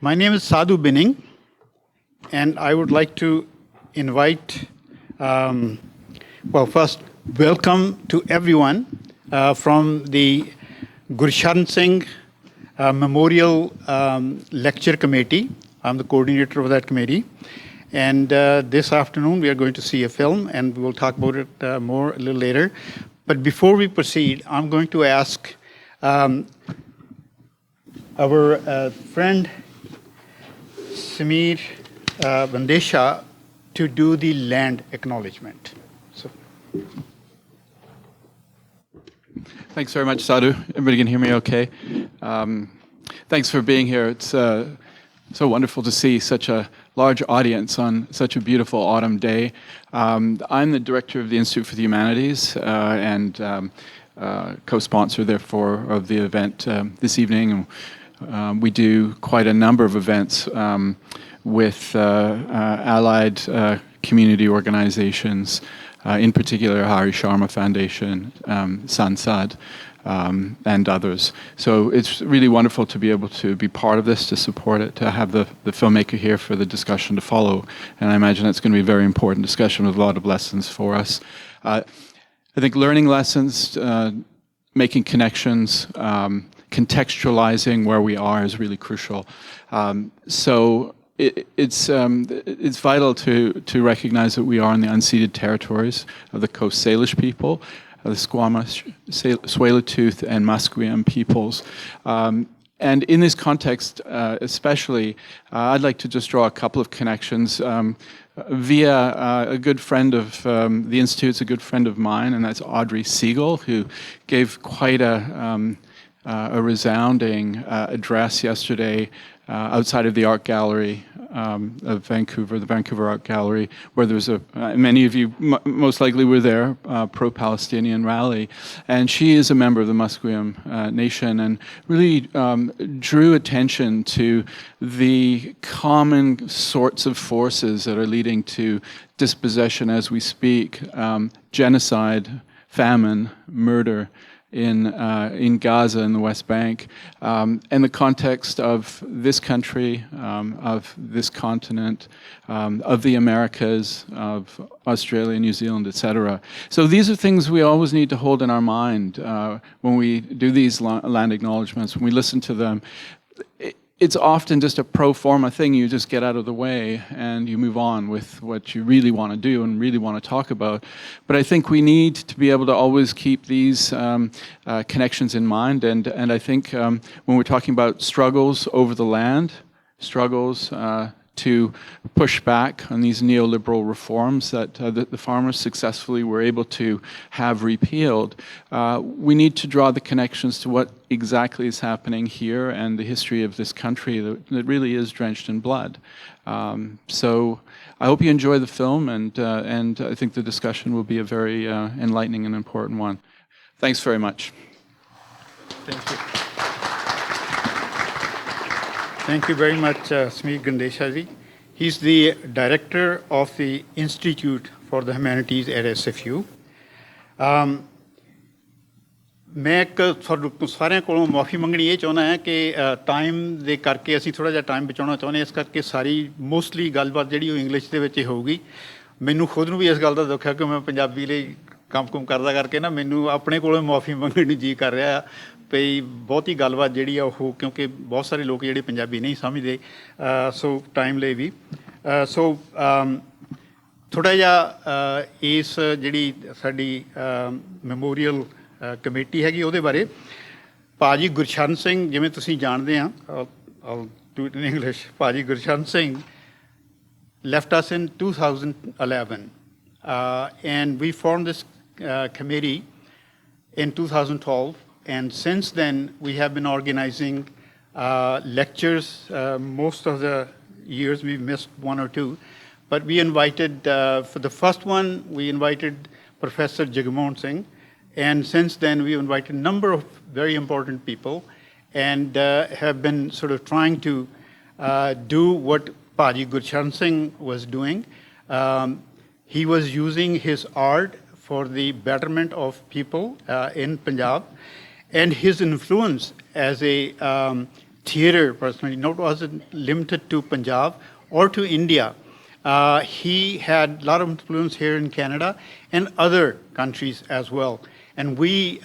My name is Sadhu Binning, and I would like to invite, first, welcome to everyone from the Gursharan Singh Memorial Lecture Committee. I'm the coordinator of that committee. And this afternoon, we are going to see a film, and we will talk about it more a little later. But before we proceed, I'm going to ask our friend Samir Vandesha to do the land acknowledgement. So. Thanks very much, Sadhu. Everybody can hear me okay? Thanks for being here. It's so wonderful to see such a large audience on such a beautiful autumn day. I'm the director of the Institute for the Humanities and co-sponsor, therefore, of the event this evening. We do quite a number of events with allied community organizations, in particular Hari Sharma Foundation, Sansad, and others. So it's really wonderful to be able to be part of this, to support it, to have the filmmaker here for the discussion to follow. And I imagine it's going to be a very important discussion with a lot of lessons for us. I think learning lessons, making connections, contextualizing where we are is really crucial. So it's vital to recognize that we are in the unceded territories of the Coast Salish people, the Squamish, Tsleil-Waututh, and Musqueam peoples. And in this context, especially, I'd like to just draw a couple of connections via a good friend of the Institute's a good friend of mine, and that's Audrey Siegel, who gave quite a resounding address yesterday outside of the art gallery of Vancouver, the Vancouver Art Gallery, where there was many of you most likely were there, pro-Palestinian rally. And she is a member of the Musqueam Nation and really drew attention to the common sorts of forces that are leading to dispossession as we speak, genocide, famine, murder, in Gaza and the West Bank, and the context of this country, of this continent, of the Americas, of Australia, New Zealand, etc. So these are things we always need to hold in our mind when we do these land acknowledgements, when we listen to them. It's often just a pro forma thing. You just get out of the way and you move on with what you really want to do and really want to talk about. But I think we need to be able to always keep these connections in mind. And I think when we're talking about struggles over the land, struggles to push back on these neoliberal reforms that the farmers successfully were able to have repealed, we need to draw the connections to what exactly is happening here and the history of this country that really is drenched in blood. So I hope you enjoy the film, and I think the discussion will be a very enlightening and important one. Thanks very much. Thank you. Thank you very much, Samir Vandesha ji. He's the director of the Institute for the Humanities at SFU. मैं सारे को माफ़ी मंगनी ये चाहना है कि time दे करके असी थोड़ा जिहा टाइम बचाना चाहते इस करके सारी मोस्टली गलबात जी इंग्लिश दे विच होगी मैनू खुद नूं भी इस गल का दुख है कि मैं पंजाबी लई काम कुम करदा करके ना मैनू अपने कोलों माफ़ी मंगण जी कर रहा भई बहुती गलबात जी क्योंकि बहुत सारे लोग जिहड़े पंजाबी नहीं समझते सो टाइम ले भी सो थोड़ा जिहा इस जिहड़ी साडी मैमोरीअल कमेटी हैगी ਉਹਦੇ बारे ਭਾਜੀ ਗੁਰਸ਼ਰਨ ਸਿੰਘ ਜਿਵੇਂ ਤੁਸੀਂ ਜਾਣਦੇ ਆ I'll do it in English. ਭਾਜੀ Gursharan Singh left us in 2011 and we formed this committee in 2012, and since then we have been organizing lectures. Most of the years we've missed one or two, but we invited for the first one we invited Professor Jagmohan Singh. And since then, we've invited a number of very important people and have been sort of trying to do what Paji Gursharan Singh was doing. He was using his art for the betterment of people in Punjab, and his influence as a theatre personally, wasn't limited to Punjab or to India. He had a lot of influence here in Canada and other countries as well. And we,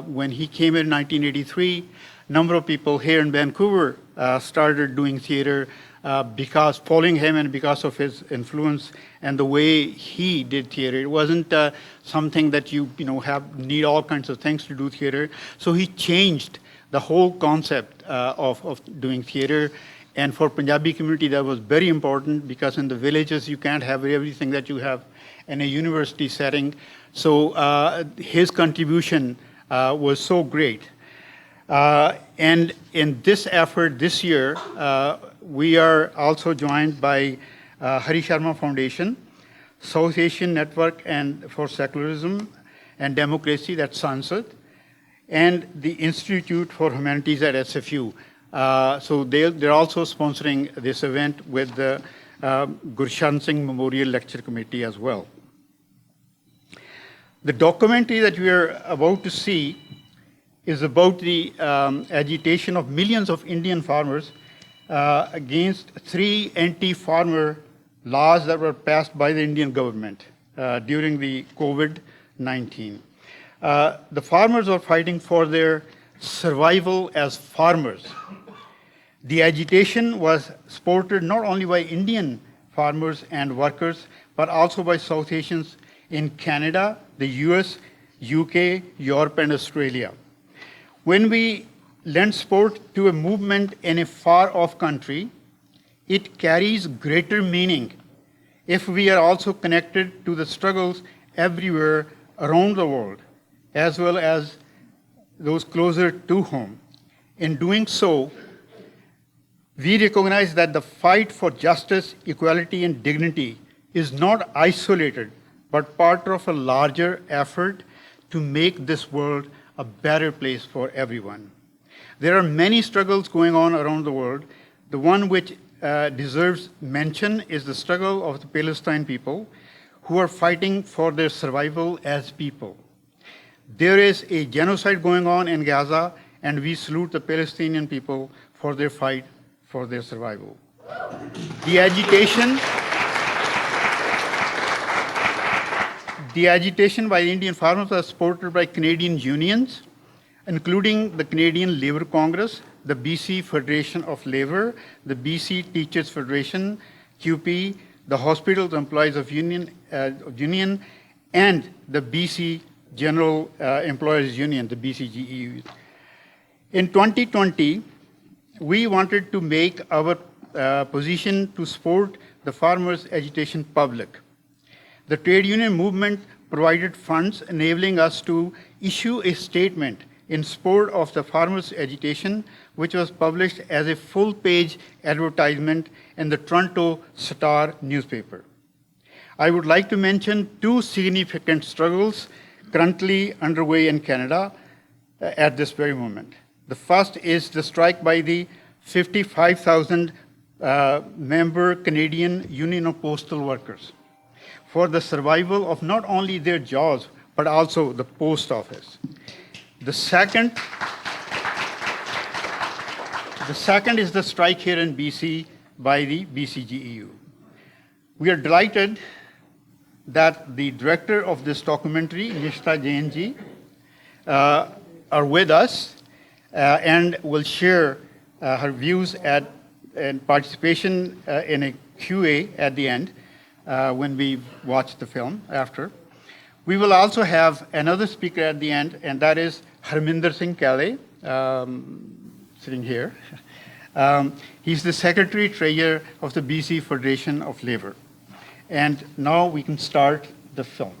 when he came in 1983, number of people here in Vancouver started doing theatre because following him and because of his influence and the way he did theatre. It wasn't something that you need all kinds of things to do theatre. So he changed the whole concept of doing theatre. And for Punjabi community, that was very important because in the villages, you can't have everything that you have in a university setting. So his contribution was so great. And in this effort this year, we are also joined by Hari Sharma Foundation, South Asian Network and for Secularism and Democracy, that's Sansad, and the Institute for Humanities at SFU. So they're also sponsoring this event with the Gursharan Singh Memorial Lecture Committee as well. The documentary that we are about to see is about the agitation of millions of Indian farmers against 3 anti-farmer laws that were passed by the Indian government during the COVID-19. The farmers are fighting for their survival as farmers. The agitation was supported not only by Indian farmers and workers, but also by South Asians in Canada, the US, UK, Europe, and Australia. When we lend support to a movement in a far-off country, it carries greater meaning if we are also connected to the struggles everywhere around the world, as well as those closer to home. In doing so, we recognize that the fight for justice, equality, and dignity is not isolated, but part of a larger effort to make this world a better place for everyone. There are many struggles going on around the world. The one which deserves mention is the struggle of the Palestine people who are fighting for their survival as people. There is a genocide going on in Gaza, and we salute the Palestinian people for their fight for their survival. The agitation by the Indian farmers was supported by Canadian unions, including the Canadian Labour Congress, the BC Federation of Labour, the BC Teachers Federation, QP, the Hospitals Employees of Union, and the BC General Employers Union, the BCGEU. In 2020, we wanted to make our position to support the farmers' agitation public. The trade union movement provided funds enabling us to issue a statement in support of the farmers' agitation, which was published as a full-page advertisement in the Toronto Star newspaper. I would like to mention 2 significant struggles currently underway in Canada at this very moment. The first is the strike by the 55,000 member Canadian Union of Postal Workers for the survival of not only their jobs, but also the post office. The second is the strike here in BC by the BCGEU. We are delighted that the director of this documentary, Nishtha Jain ji, are with us and will share her views and participation in a QA at the end when we watch the film after. We will also have another speaker at the end, and that is Harminder Singh Kale, sitting here. He's the Secretary Treasurer of the BC Federation of Labour. And now we can start the film.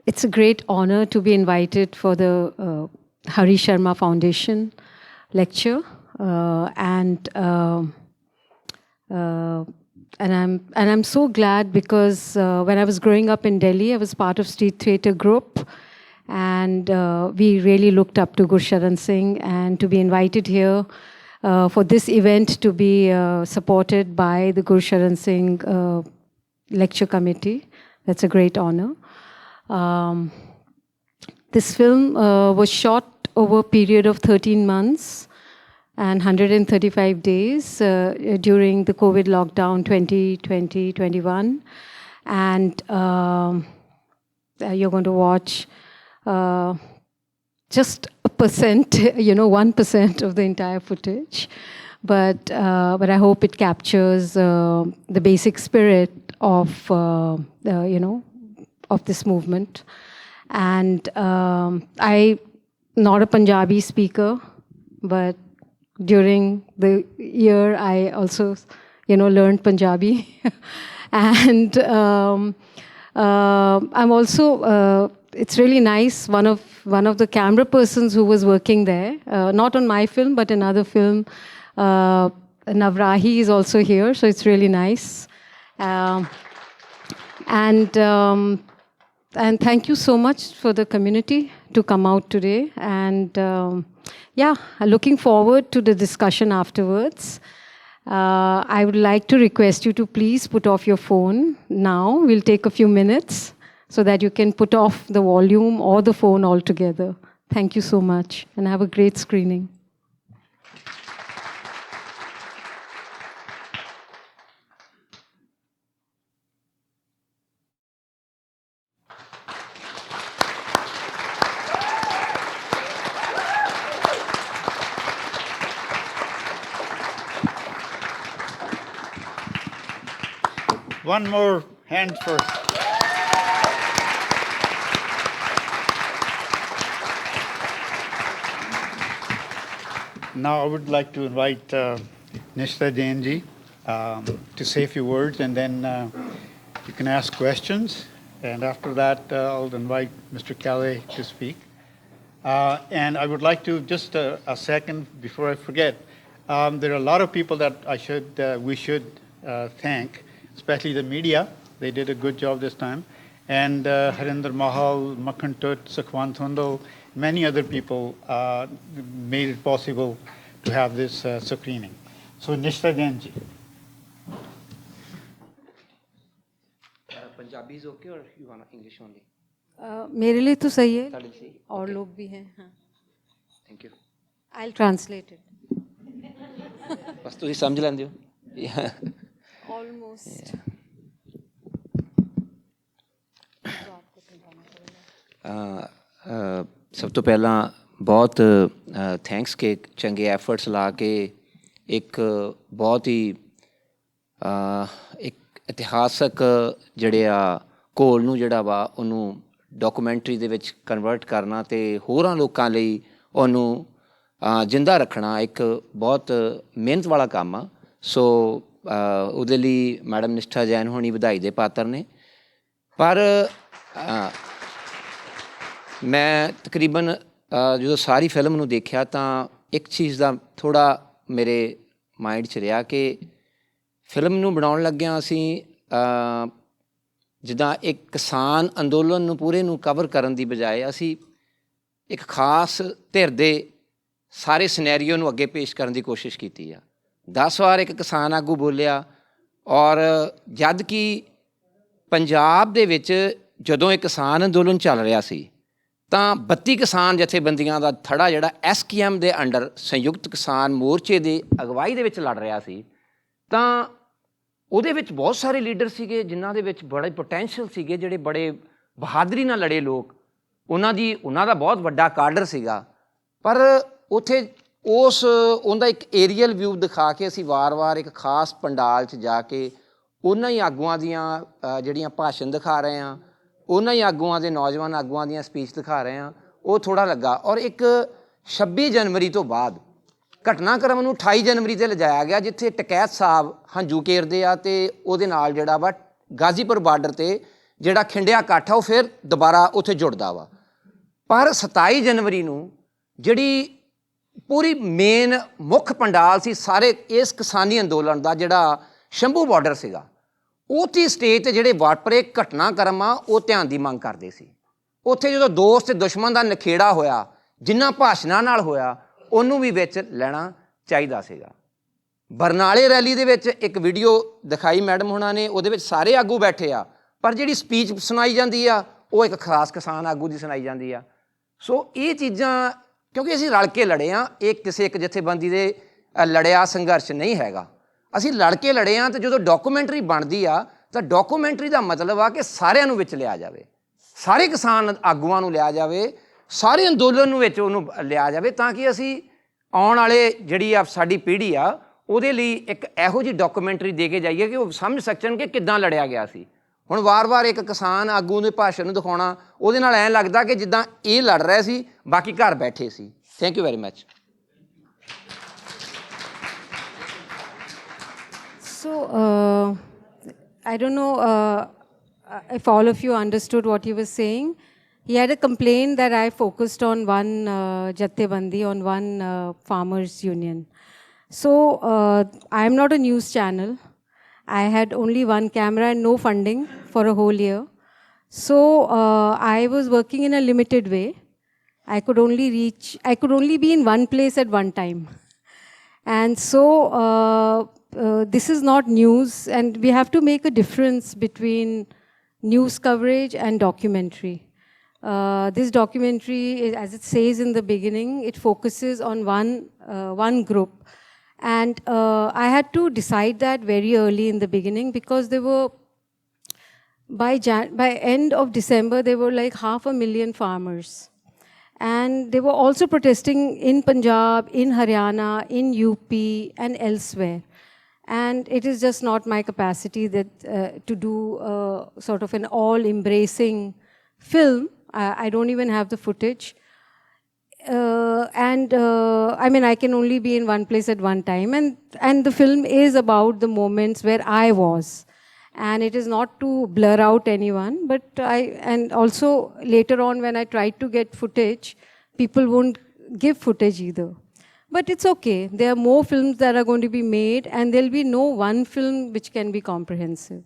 It's a great honor to be invited for the Hari Sharma Foundation lecture, and I'm so glad because when I was growing up in Delhi, I was part of Street Theatre Group, and we really looked up to Gursharan Singh, and to be invited here for this event to be supported by the Gursharan Singh Lecture Committee. That's a great honor. This film was shot over a period of 13 months and 135 days during the COVID lockdown 2020-21. And you're going to watch just a percent, 1% of the entire footage. But I hope it captures the basic spirit of, of this movement. And I'm not a Punjabi speaker, but during the year I also, learned Punjabi. And I'm also, it's really nice, one of the camera persons who was working there, not on my film, but another film, Navrahi is also here, so it's really nice. And thank you so much for the community to come out today. And looking forward to the discussion afterwards. I would like to request you to please put off your phone now. We'll take a few minutes so that you can put off the volume or the phone altogether. Thank you so much, and have a great screening. One more hand for. Now I would like to invite Nishtha Jain ji to say a few words, and then you can ask questions. And after that, I'll invite Mr. Kale to speak. And I would like to just a second before I forget. There are a lot of people that we should thank, especially the media. They did a good job this time. And Harinder Mahal, Makhan Tut, Sukhwant Thundo, many other people made it possible to have this screening. So Nishtha Jain ji. Punjabi is okay or you want English only? मेरे लिए तो सही है, और लोग भी हैं. हाँ. Thank you. I'll translate it. बस तुसी समझ लेंदे हो? Almost. ਸਭ ਤੋਂ ਪਹਿਲਾਂ ਬਹੁਤ ਥੈਂਕਸ ਕਿ ਚੰਗੇ ਐਫਰਟਸ ਲਾ ਕੇ ਇੱਕ ਬਹੁਤ ਹੀ ਇੱਕ ਇਤਿਹਾਸਕ ਜਿਹੜੇ ਆ ਘੋਲ ਨੂੰ ਜਿਹੜਾ ਵਾ ਉਹਨੂੰ ਡਾਕੂਮੈਂਟਰੀ ਦੇ ਵਿੱਚ ਕਨਵਰਟ ਕਰਨਾ ਅਤੇ ਹੋਰਾਂ ਲੋਕਾਂ ਲਈ ਉਹਨੂੰ ਜਿੰਦਾ ਰੱਖਣਾ ਇੱਕ ਬਹੁਤ ਮਿਹਨਤ ਵਾਲਾ ਕੰਮ ਆ. ਸੋ ਉਹਦੇ ਲਈ ਮੈਡਮ ਨਿਸ਼ਠਾ ਜੈਨ ਹੋਣੀ ਵਧਾਈ ਦੇ ਪਾਤਰ ਨੇ. ਪਰ ਮੈਂ ਤਕਰੀਬਨ ਜਦੋਂ ਸਾਰੀ ਫਿਲਮ ਨੂੰ ਦੇਖਿਆ ਤਾਂ ਇੱਕ ਚੀਜ਼ ਦਾ ਥੋੜ੍ਹਾ ਮੇਰੇ ਮਾਇੰਡ 'ਚ ਰਿਹਾ ਕਿ ਫਿਲਮ ਨੂੰ ਬਣਾਉਣ ਲੱਗਿਆਂ ਅਸੀਂ ਜਿੱਦਾਂ ਇੱਕ ਕਿਸਾਨ ਅੰਦੋਲਨ ਨੂੰ ਪੂਰੇ ਨੂੰ ਕਵਰ ਕਰਨ ਦੀ ਬਜਾਏ ਅਸੀਂ ਇੱਕ ਖਾਸ ਧਿਰ ਦੇ ਸਾਰੇ ਸਿਨੈਰੀਓ ਨੂੰ ਅੱਗੇ ਪੇਸ਼ ਕਰਨ ਦੀ ਕੋਸ਼ਿਸ਼ ਕੀਤੀ ਆ. 10 ਵਾਰ ਇੱਕ ਕਿਸਾਨ ਆਗੂ ਬੋਲਿਆ, ਔਰ ਜਦ ਕਿ ਪੰਜਾਬ ਦੇ ਵਿੱਚ ਜਦੋਂ ਇਹ ਕਿਸਾਨ ਅੰਦੋਲਨ ਚੱਲ ਰਿਹਾ ਸੀ ਤਾਂ 32 ਕਿਸਾਨ ਜਥੇਬੰਦੀਆਂ ਦਾ ਥੜਾ ਜਿਹੜਾ SKM ਦੇ ਅੰਡਰ ਸੰਯੁਕਤ ਕਿਸਾਨ ਮੋਰਚੇ ਦੀ ਅਗਵਾਈ ਦੇ ਵਿੱਚ ਲੜ ਰਿਹਾ ਸੀ, ਤਾਂ ਉਹਦੇ ਵਿੱਚ ਬਹੁਤ ਸਾਰੇ ਲੀਡਰ ਸੀਗੇ ਜਿਨ੍ਹਾਂ ਦੇ ਵਿੱਚ ਬੜੇ ਪੋਟੈਂਸ਼ੀਅਲ ਸੀਗੇ, ਜਿਹੜੇ ਬੜੇ ਬਹਾਦਰੀ ਨਾਲ ਲੜੇ ਲੋਕ, ਉਹਨਾਂ ਦਾ ਬਹੁਤ ਵੱਡਾ ਕਾਡਰ ਸੀਗਾ. ਪਰ ਉੱਥੇ ਉਹਦਾ ਇੱਕ ਏਰੀਅਲ ਵਿਊ ਦਿਖਾ ਕੇ ਅਸੀਂ ਵਾਰ-ਵਾਰ ਇੱਕ ਖਾਸ ਪੰਡਾਲ 'ਚ ਜਾ ਕੇ ਉਹਨਾਂ ਹੀ ਆਗੂਆਂ ਦੀਆਂ ਜਿਹੜੀਆਂ ਭਾਸ਼ਣ ਦਿਖਾ ਰਹੇ ਹਾਂ, ਉਹਨਾਂ ਹੀ ਆਗੂਆਂ ਦੇ ਨੌਜਵਾਨ ਆਗੂਆਂ ਦੀਆਂ ਸਪੀਚ ਦਿਖਾ ਰਹੇ ਹਾਂ, ਉਹ ਥੋੜ੍ਹਾ ਲੱਗਾ. ਔਰ ਇੱਕ 26 ਜਨਵਰੀ ਤੋਂ ਬਾਅਦ ਘਟਨਾਕ੍ਰਮ ਨੂੰ 28 ਜਨਵਰੀ 'ਤੇ ਲਿਜਾਇਆ ਗਿਆ, ਜਿੱਥੇ ਟਕੈਤ ਸਾਹਿਬ ਹੰਝੂ ਕੇਰਦੇ ਆ ਅਤੇ ਉਹਦੇ ਨਾਲ ਜਿਹੜਾ ਵਾ ਗਾਜ਼ੀਪੁਰ ਬਾਰਡਰ 'ਤੇ ਜਿਹੜਾ ਖਿੰਡਿਆ ਇਕੱਠ ਆ ਉਹ ਫਿਰ ਦੁਬਾਰਾ ਉੱਥੇ ਜੁੜਦਾ ਵਾ. ਪਰ 27 ਜਨਵਰੀ ਨੂੰ ਜਿਹੜੀ ਪੂਰੀ ਮੇਨ ਮੁੱਖ ਪੰਡਾਲ ਸੀ ਸਾਰੇ ਇਸ ਕਿਸਾਨੀ ਅੰਦੋਲਨ ਦਾ, ਜਿਹੜਾ ਸ਼ੰਭੂ ਬਾਰਡਰ ਸੀਗਾ, ਉੱਥੇ ਸਟੇਜ 'ਤੇ ਜਿਹੜੇ ਵਾਪਰੇ ਘਟਨਾਕ੍ਰਮ ਆ ਉਹ ਧਿਆਨ ਦੀ ਮੰਗ ਕਰਦੇ ਸੀ. ਉੱਥੇ ਜਦੋਂ ਦੋਸਤ ਅਤੇ ਦੁਸ਼ਮਣ ਦਾ ਨਖੇੜਾ ਹੋਇਆ, ਜਿਨ੍ਹਾਂ ਭਾਸ਼ਣਾਂ ਨਾਲ ਹੋਇਆ, ਉਹਨੂੰ ਵੀ ਵਿੱਚ ਲੈਣਾ ਚਾਹੀਦਾ ਸੀਗਾ। ਬਰਨਾਲੇ ਰੈਲੀ ਦੇ ਵਿੱਚ ਇੱਕ ਵੀਡੀਓ ਦਿਖਾਈ ਮੈਡਮ ਹੋਣਾ ਨੇ, ਉਹਦੇ ਵਿੱਚ ਸਾਰੇ ਆਗੂ ਬੈਠੇ ਆ, ਪਰ ਜਿਹੜੀ ਸਪੀਚ ਸੁਣਾਈ ਜਾਂਦੀ ਆ ਉਹ ਇੱਕ ਖਾਸ ਕਿਸਾਨ ਆਗੂ ਦੀ ਸੁਣਾਈ ਜਾਂਦੀ ਆ। ਸੋ ਇਹ ਚੀਜ਼ਾਂ, ਕਿਉਂਕਿ ਅਸੀਂ ਰਲ ਕੇ ਲੜੇ ਹਾਂ, ਇਹ ਕਿਸੇ ਇੱਕ ਜਥੇਬੰਦੀ ਦੇ ਲੜਿਆ ਸੰਘਰਸ਼ ਨਹੀਂ ਹੈਗਾ। ਅਸੀਂ ਲੜ ਕੇ ਲੜੇ ਹਾਂ, ਅਤੇ ਜਦੋਂ ਡਾਕੂਮੈਂਟਰੀ ਬਣਦੀ ਆ ਤਾਂ ਡਾਕੂਮੈਂਟਰੀ ਦਾ ਮਤਲਬ ਆ ਕਿ ਸਾਰਿਆਂ ਨੂੰ ਵਿੱਚ ਲਿਆ ਜਾਵੇ, ਸਾਰੇ ਕਿਸਾਨ ਆਗੂਆਂ ਨੂੰ ਲਿਆ ਜਾਵੇ, ਸਾਰੇ ਅੰਦੋਲਨ ਨੂੰ ਵਿੱਚ ਉਹਨੂੰ ਲਿਆ ਜਾਵੇ, ਤਾਂ ਕਿ ਅਸੀਂ ਆਉਣ ਵਾਲੇ ਜਿਹੜੀ ਆ ਸਾਡੀ ਪੀੜ੍ਹੀ ਆ ਉਹਦੇ ਲਈ ਇੱਕ ਇਹੋ ਜਿਹੀ ਡਾਕੂਮੈਂਟਰੀ ਦੇ ਕੇ ਜਾਈਏ ਕਿ ਉਹ ਸਮਝ ਸਕਣ ਕਿ ਕਿੱਦਾਂ ਲੜਿਆ ਗਿਆ ਸੀ। ਹੁਣ ਵਾਰ-ਵਾਰ ਇੱਕ ਕਿਸਾਨ ਆਗੂ ਦੇ ਭਾਸ਼ਣ ਨੂੰ ਦਿਖਾਉਣਾ, ਉਹਦੇ ਨਾਲ ਐਂ ਲੱਗਦਾ ਕਿ ਜਿੱਦਾਂ ਇਹ ਲੜ ਰਹੇ ਸੀ, ਬਾਕੀ ਘਰ ਬੈਠੇ ਸੀ। Thank you very much. So, I don't know if all of you understood what he was saying. He had a complaint that I focused on one Jathebandi, on one farmers union. So, I am not a news channel. I had only one camera and no funding for a whole year. So, I was working in a limited way. I could only be in one place at one time. And so, this is not news, and we have to make a difference between news coverage and documentary. This documentary, as it says in the beginning, it focuses on one group. And I had to decide that very early in the beginning, because there were, by end of December, there were like 500,000 farmers. And they were also protesting in Punjab, in Haryana, in UP, and elsewhere. And it is just not my capacity that to do sort of an all-embracing film. I don't even have the footage. I mean, I can only be in one place at one time. And the film is about the moments where I was. And it is not to blur out anyone, but and also later on when I tried to get footage, people won't give footage either. But it's okay. There are more films that are going to be made, and there'll be no one film which can be comprehensive.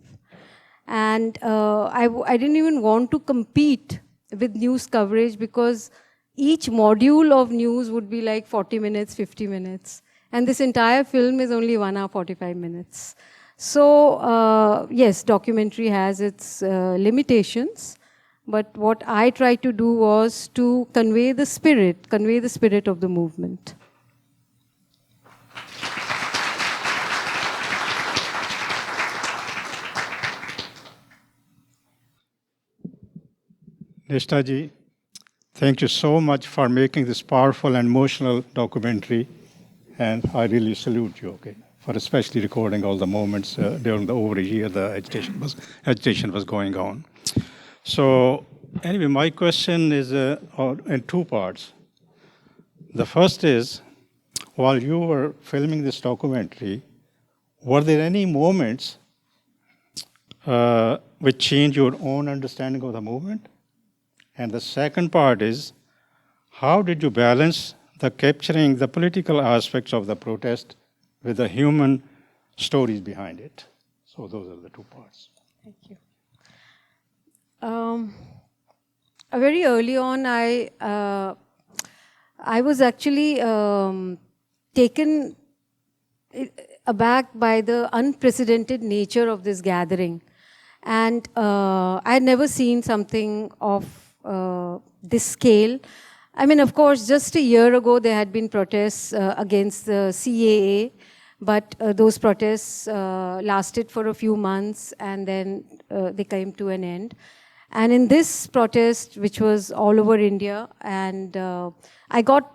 And I didn't even want to compete with news coverage, because each module of news would be like 40 minutes, 50 minutes. And this entire film is only 1 hour, 45 minutes. So, yes, documentary has its limitations. But what I tried to do was to convey the spirit of the movement. Nishtha ji, thank you so much for making this powerful and emotional documentary, and I really salute you, okay, for especially recording all the moments during the over a year the agitation was going on. So anyway, my question is in two parts. The first is, while you were filming this documentary, were there any moments which changed your own understanding of the movement? And the second part is, how did you balance the capturing the political aspects of the protest with the human stories behind it? So those are the two parts. Thank you. Very early on, I was actually taken aback by the unprecedented nature of this gathering. And I had never seen something of this scale. I mean, of course, just a year ago, there had been protests against the CAA, but those protests lasted for a few months, and then they came to an end. And in this protest, which was all over India, and I got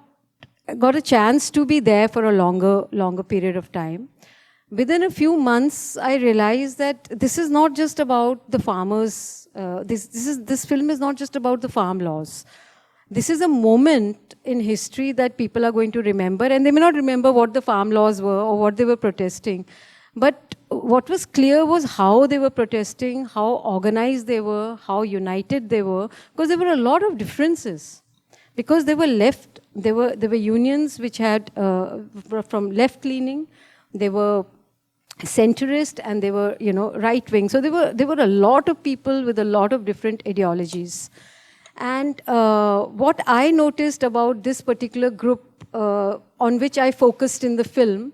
a chance to be there for a longer period of time. Within a few months, I realized that this is not just about the farmers. This film is not just about the farm laws. This is a moment in history that people are going to remember, and they may not remember what the farm laws were or what they were protesting. But what was clear was how they were protesting, how organized they were, how united they were, because there were a lot of differences. Because they were left, there were unions which had from left-leaning, they were centrist, and they were, right-wing. So there were a lot of people with a lot of different ideologies. And what I noticed about this particular group on which I focused in the film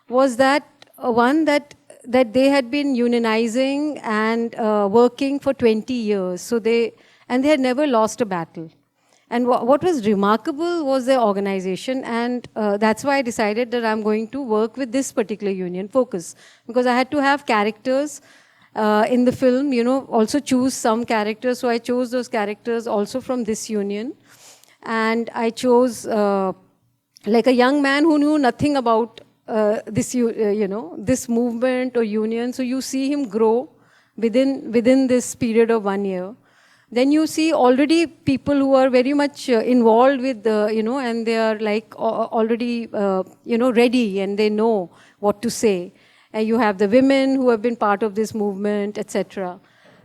was that one that they had been unionizing and working for 20 years. So they had never lost a battle. And what was remarkable was their organization, and that's why I decided that I'm going to work with this particular union, focus, because I had to have characters in the film, also choose some characters. So I chose those characters also from this union. And I chose like a young man who knew nothing about this movement or union. So you see him grow within this period of 1 year. Then you see already people who are very much involved with and they are like already, ready, and they know what to say. And you have the women who have been part of this movement, etc.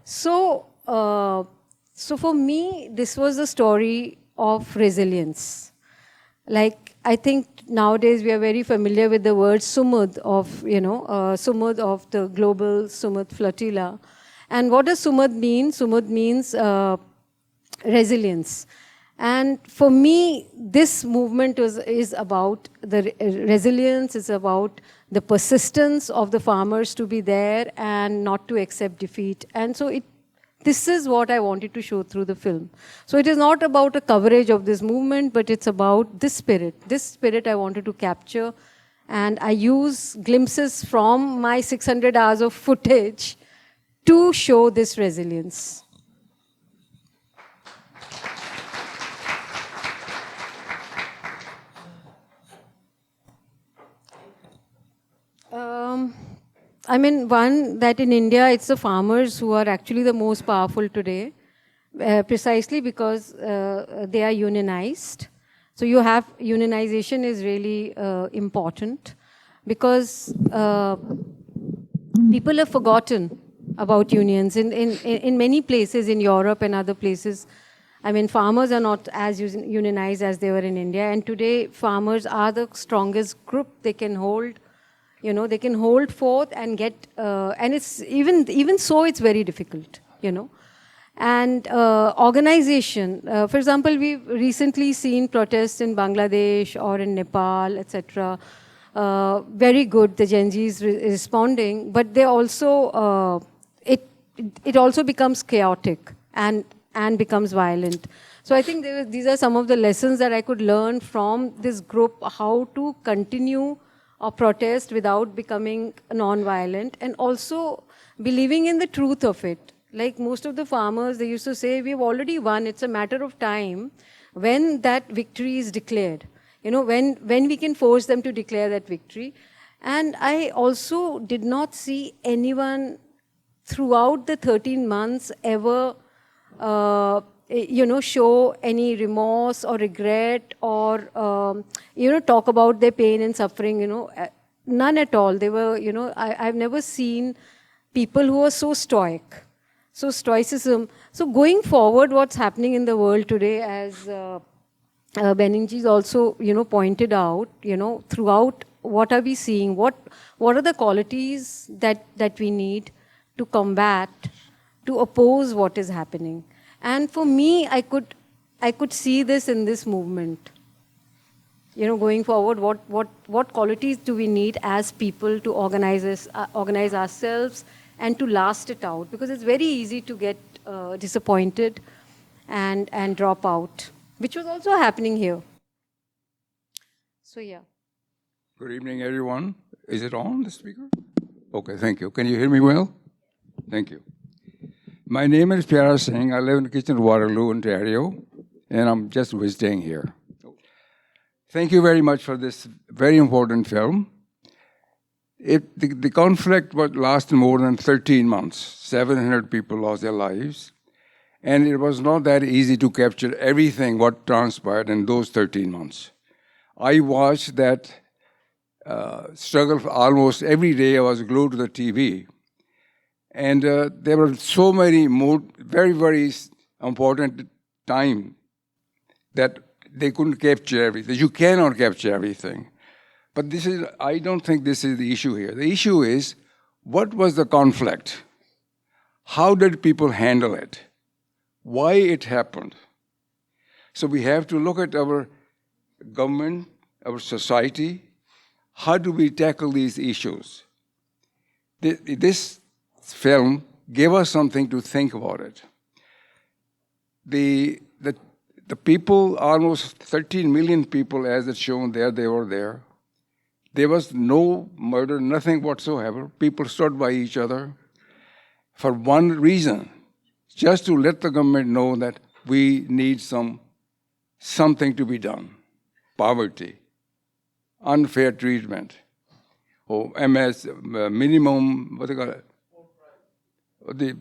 So for me, this was a story of resilience. Like, I think nowadays we are very familiar with the word Sumud of, Sumud of the global Sumud flotilla. And what does Sumud mean? Sumud means resilience. And for me, this movement is about the resilience, it's about the persistence of the farmers to be there and not to accept defeat. And so this is what I wanted to show through the film. So it is not about a coverage of this movement, but it's about this spirit. This spirit I wanted to capture. And I use glimpses from my 600 hours of footage to show this resilience. I mean, one, that in India, it's the farmers who are actually the most powerful today, precisely because they are unionized. So you have, unionization is really important, because people have forgotten about unions. In many places in Europe and other places, I mean, farmers are not as unionized as they were in India. And today, farmers are the strongest group. They can hold, they can hold forth and get, and it's even so, it's very difficult, And organization, for example, we've recently seen protests in Bangladesh or in Nepal, etc. Very good, the Gen Z is responding, but they also, it also becomes chaotic and becomes violent. So I think these are some of the lessons that I could learn from this group, how to continue a protest without becoming non-violent, and also believing in the truth of it. Like most of the farmers, they used to say, we've already won, it's a matter of time when that victory is declared. When we can force them to declare that victory. And I also did not see anyone throughout the 13 months ever, show any remorse or regret or, talk about their pain and suffering, none at all. They were, I've never seen people who are so stoic. So stoicism. So going forward, what's happening in the world today, as Beningji's also, pointed out, throughout, what are we seeing? What are the qualities that we need to combat, to oppose what is happening? And for me, I could see this in this movement. Going forward, what qualities do we need as people to organize ourselves and to last it out? Because it's very easy to get disappointed and drop out, which was also happening here. So, yeah. Good evening, everyone. Is it on, the speaker? Okay, thank you. Can you hear me well? Thank you. My name is Pyara Singh. I live in Kitchener, Waterloo, Ontario, and I'm just visiting here. Thank you very much for this very important film. The conflict lasted more than 13 months. 700 people lost their lives. And it was not that easy to capture everything what transpired in those 13 months. I watched that struggle for almost every day. I was glued to the TV. And there were so many more very, very important time that they couldn't capture everything. You cannot capture everything. But I don't think this is the issue here. The issue is, what was the conflict? How did people handle it? Why it happened? So we have to look at our government, our society? How do we tackle these issues? This film gave us something to think about it. The people, almost 13 million people as it's shown there, they were there. There was no murder, nothing whatsoever. People stood by each other for one reason, just to let the government know that we need something to be done. Poverty, unfair treatment, or MS, minimum, what they call it?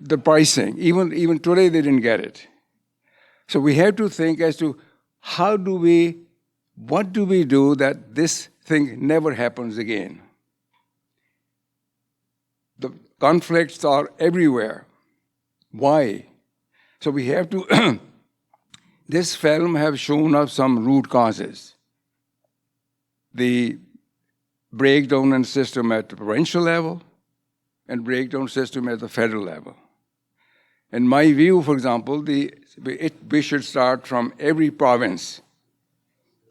The pricing. Even today they didn't get it. So we have to think as to what do we do that this thing never happens again? The conflicts are everywhere. Why? So we have to, this film have shown us some root causes. The breakdown in system at the provincial level and breakdown system at the federal level. In my view, for example, we should start from every province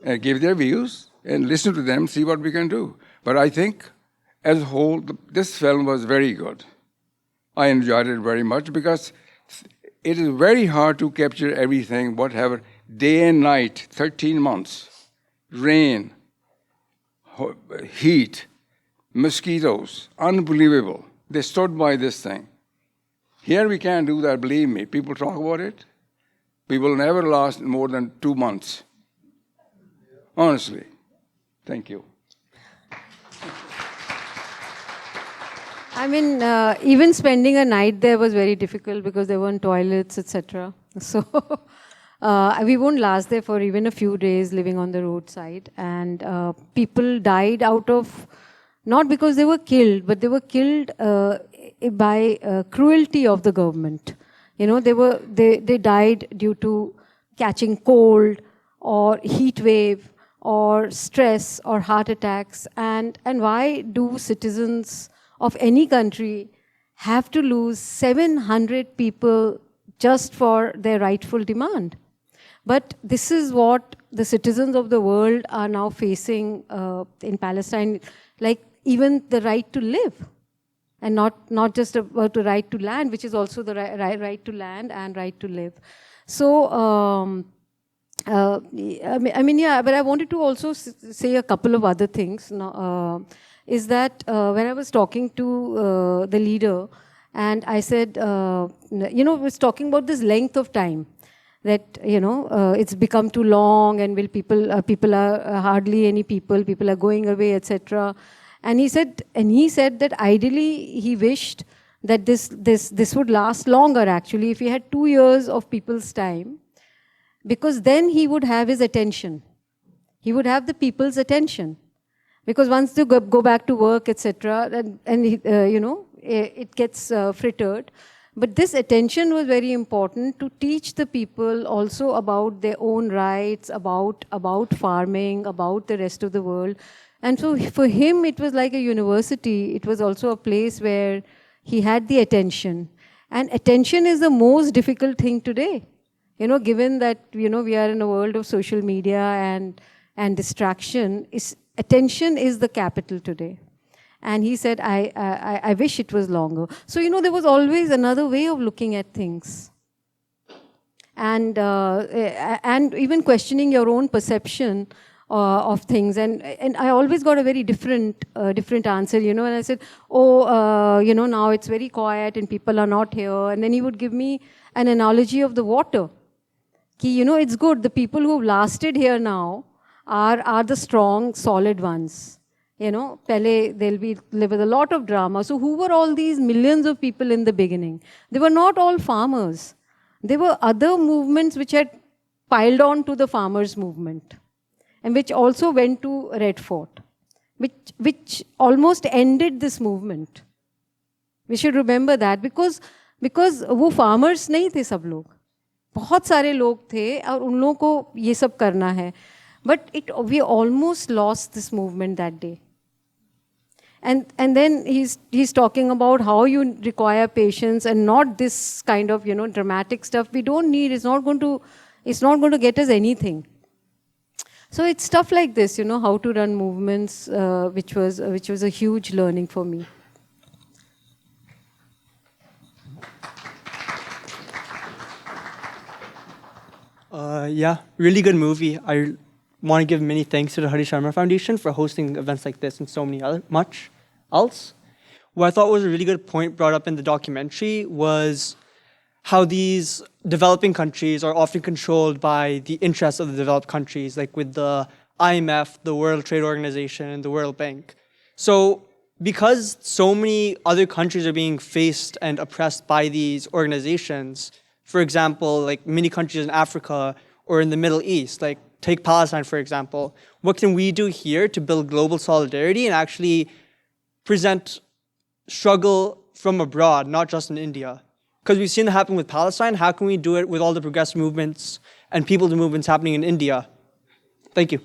and give their views and listen to them, see what we can do. But I think, as a whole, this film was very good. I enjoyed it very much because it is very hard to capture everything, whatever, day and night, 13 months, rain, heat, mosquitoes, unbelievable. They stood by this thing. Here we can't do that, believe me. People talk about it. We will never last more than 2 months. Honestly. Thank you. I mean, even spending a night there was very difficult because there weren't toilets, etc. So we won't last there for even a few days living on the roadside. And people died out of, not because they were killed, but they were killed by cruelty of the government. You know, they died due to catching cold or heat wave or stress or heart attacks. And why do citizens of any country have to lose 700 people just for their rightful demand? But this is what the citizens of the world are now facing in Palestine, like even the right to live. And not just about the right to land, which is also the right to land and right to live. So, I mean, yeah, but I wanted to also say a couple of other things. Is that when I was talking to the leader, and I said, you know, was talking about this length of time, that, you know, it's become too long, and will people are hardly any people are going away, etc. And he said that ideally he wished that this would last longer, actually, if he had 2 years of people's time, because then he would have his attention. He would have the people's attention. Because once they go back to work, etc., and you know, it gets frittered. But this attention was very important to teach the people also about their own rights, about farming, about the rest of the world. And so for him, it was like a university. It was also a place where he had the attention. And attention is the most difficult thing today. You know, given that, you know, we are in a world of social media and distraction, attention is the capital today. And he said, I wish it was longer. So, you know, there was always another way of looking at things. And even questioning your own perception of things. And I always got a very different answer, you know. And I said, you know, now it's very quiet and people are not here. And then he would give me an analogy of the water. You know, it's good. The people who've lasted here now are the strong, solid ones. You know, they'll live with a lot of drama. So who were all these millions of people in the beginning? They were not all farmers. There were other movements which had piled on to the farmers' movement, and which also went to Red Fort, which almost ended this movement. We should remember that, because वो farmers नहीं थे सब लोग. बहुत सारे लोग थे और उन लोगों को ये सब करना है. But we almost lost this movement that day. And then he's talking about how you require patience and not this kind of, you know, dramatic stuff. We don't need. It's not going to get us anything. So it's stuff like this, how to run movements, which was a huge learning for me. Yeah, really good movie. I want to give many thanks to the Hari Sharma Foundation for hosting events like this and so much else. What I thought was a really good point brought up in the documentary was how these developing countries are often controlled by the interests of the developed countries, like with the IMF, the World Trade Organization, and the World Bank. So because so many other countries are being faced and oppressed by these organizations, for example, like many countries in Africa or in the Middle East, like take Palestine, for example, what can we do here to build global solidarity and actually present struggle from abroad, not just in India? Because we've seen that happen with Palestine. How can we do it with all the progressive movements and people's movements happening in India? Thank you.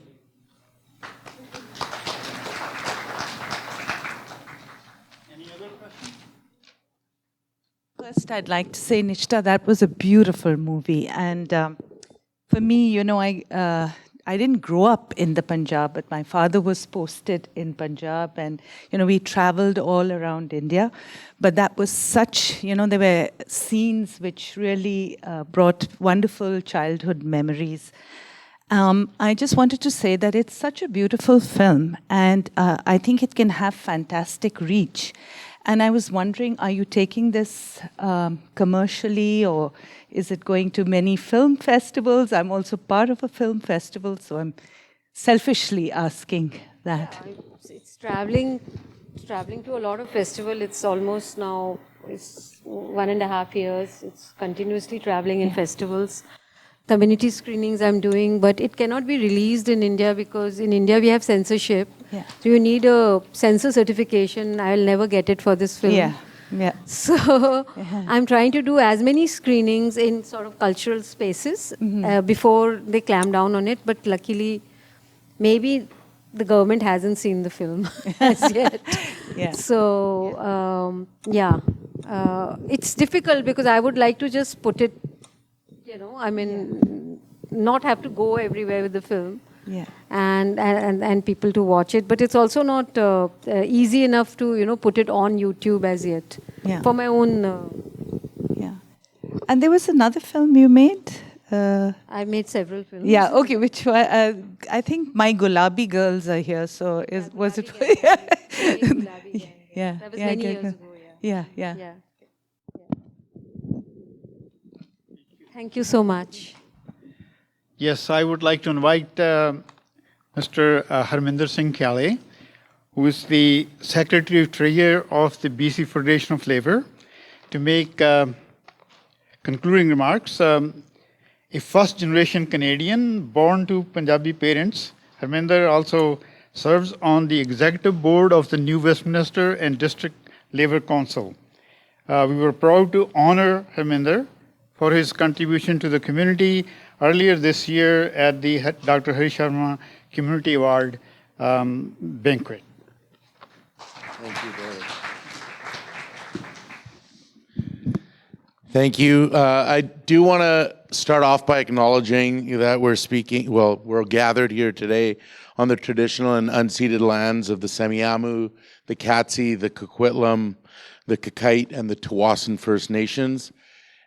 First, I'd like to say, Nishtha, that was a beautiful movie. And for me, I didn't grow up in the Punjab, but my father was posted in Punjab. And, we traveled all around India. But that was such, there were scenes which really brought wonderful childhood memories. I just wanted to say that it's such a beautiful film. And I think it can have fantastic reach. And I was wondering, are you taking this commercially, or is it going to many film festivals? I'm also part of a film festival, so I'm selfishly asking that. Yeah, it's traveling to a lot of festivals. It's almost now, it's 1.5 years. It's continuously traveling in festivals. Community screenings I'm doing, but it cannot be released in India because in India we have censorship. Yeah. So you need a censor certification. I'll never get it for this film. Yeah. So I'm trying to do as many screenings in sort of cultural spaces before they clamp down on it. But luckily, maybe the government hasn't seen the film as yet. Yeah. So it's difficult because I would like to just put it, not have to go everywhere with the film. Yeah. And people to watch it, but it's also not easy enough to put it on YouTube as yet. Yeah. For my own. Yeah. And there was another film you made. I made several films. Yeah. Okay. Which one? I think My Gulabi Girls are here. So was it? Yeah. That was many years ago. Yeah. Thank you so much. Yes, I would like to invite Mr. Harminder Singh Kyale, who is the Secretary of Treasury of the BC Federation of Labour, to make concluding remarks. A first-generation Canadian born to Punjabi parents, Harminder also serves on the executive board of the New Westminster and District Labour Council. We were proud to honour Harminder for his contribution to the community earlier this year at the Dr. Hari Sharma Community Award banquet. Thank you, David. Thank you. I do want to start off by acknowledging that we're gathered here today on the traditional and unceded lands of the Semiahmoo, the Katsi, the Coquitlam, the Kakite, and the Tawasin First Nations.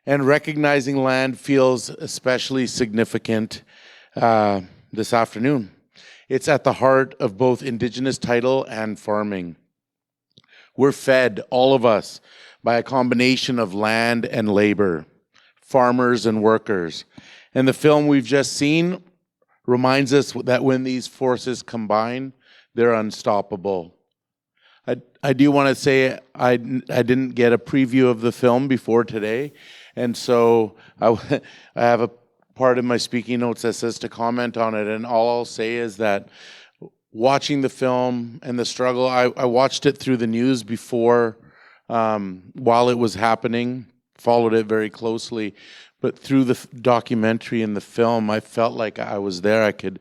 And recognizing land feels especially significant this afternoon. It's at the heart of both Indigenous title and farming. We're fed, all of us, by a combination of land and labor, farmers and workers. And the film we've just seen reminds us that when these forces combine, they're unstoppable. I do want to say I didn't get a preview of the film before today, and so I have a part in my speaking notes that says to comment on it, and all I'll say is that watching the film and the struggle, I watched it through the news before, while it was happening, followed it very closely, but through the documentary and the film, I felt like I was there. I could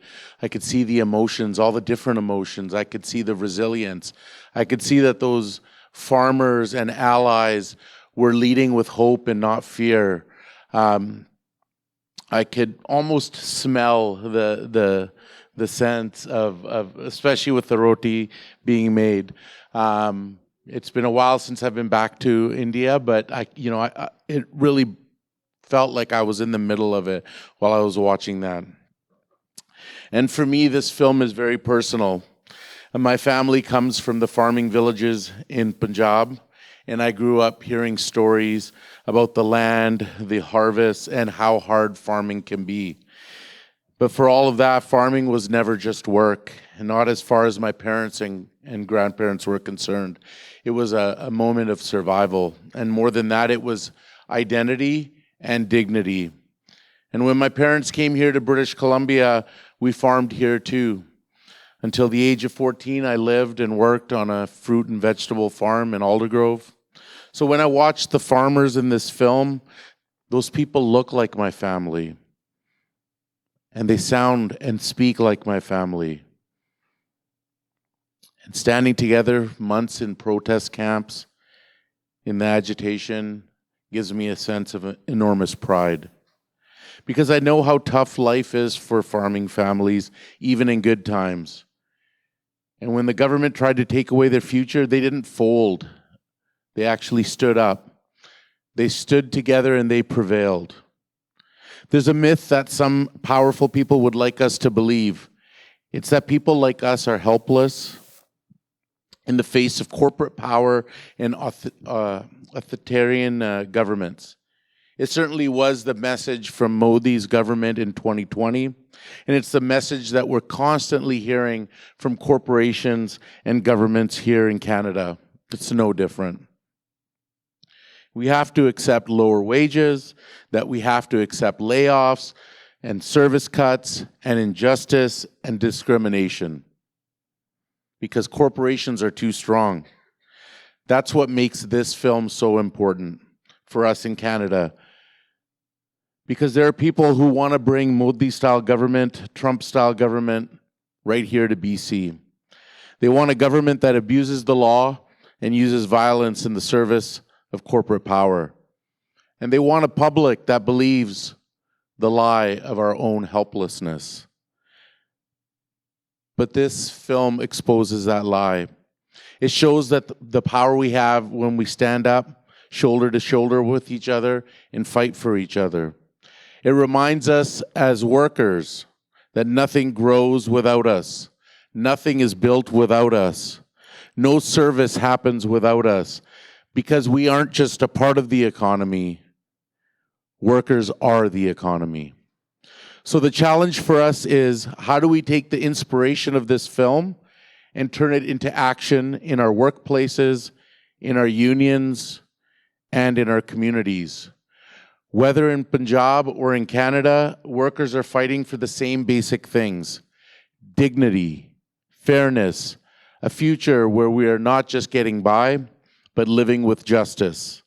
see the emotions, all the different emotions. I could see the resilience. I could see that those farmers and allies were leading with hope and not fear. I could almost smell the the sense of especially with the roti being made. It's been a while since I've been back to India, but it really felt like I was in the middle of it while I was watching that. And for me, this film is very personal. My family comes from the farming villages in Punjab, and I grew up hearing stories about the land, the harvest, and how hard farming can be. But for all of that, farming was never just work, and not as far as my parents and grandparents were concerned. It was a moment of survival, and more than that, it was identity and dignity. And when my parents came here to British Columbia, we farmed here too. Until the age of 14, I lived and worked on a fruit and vegetable farm in Aldergrove. So when I watched the farmers in this film, those people look like my family. And they sound and speak like my family. And standing together months in protest camps, in the agitation, gives me a sense of enormous pride. Because I know how tough life is for farming families, even in good times. And when the government tried to take away their future, they didn't fold. They actually stood up. They stood together and they prevailed. There's a myth that some powerful people would like us to believe. It's that people like us are helpless in the face of corporate power and authoritarian governments. It certainly was the message from Modi's government in 2020, and it's the message that we're constantly hearing from corporations and governments here in Canada. It's no different. We have to accept lower wages, that we have to accept layoffs and service cuts and injustice and discrimination because corporations are too strong. That's what makes this film so important for us in Canada. Because there are people who want to bring Modi-style government, Trump-style government, right here to BC. They want a government that abuses the law and uses violence in the service of corporate power. And they want a public that believes the lie of our own helplessness. But this film exposes that lie. It shows that the power we have when we stand up shoulder to shoulder with each other and fight for each other. It reminds us as workers that nothing grows without us. Nothing is built without us. No service happens without us because we aren't just a part of the economy. Workers are the economy. So the challenge for us is, how do we take the inspiration of this film and turn it into action in our workplaces, in our unions, and in our communities? Whether in Punjab or in Canada, workers are fighting for the same basic things: dignity, fairness, a future where we are not just getting by, but living with justice.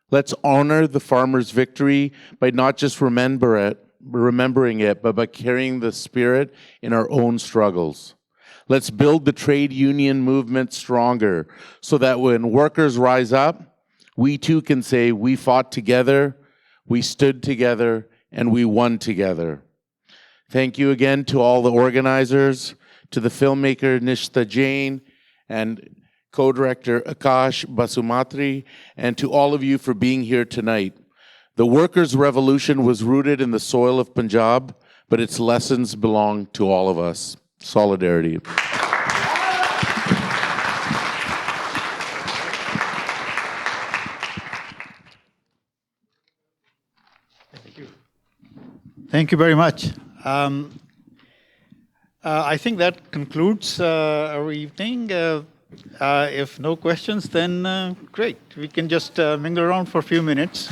Let's honor the farmers' victory by not just remembering it, but by carrying the spirit in our own struggles. Let's build the trade union movement stronger so that when workers rise up, we too can say we fought together, we stood together, and we won together. Thank you again to all the organizers, to the filmmaker Nishtha Jain, and co-director Akash Basumatri, and to all of you for being here tonight. The workers' revolution was rooted in the soil of Punjab, but its lessons belong to all of us. Solidarity. Thank you very much. I think that concludes our evening. If no questions, then great. We can just mingle around for a few minutes.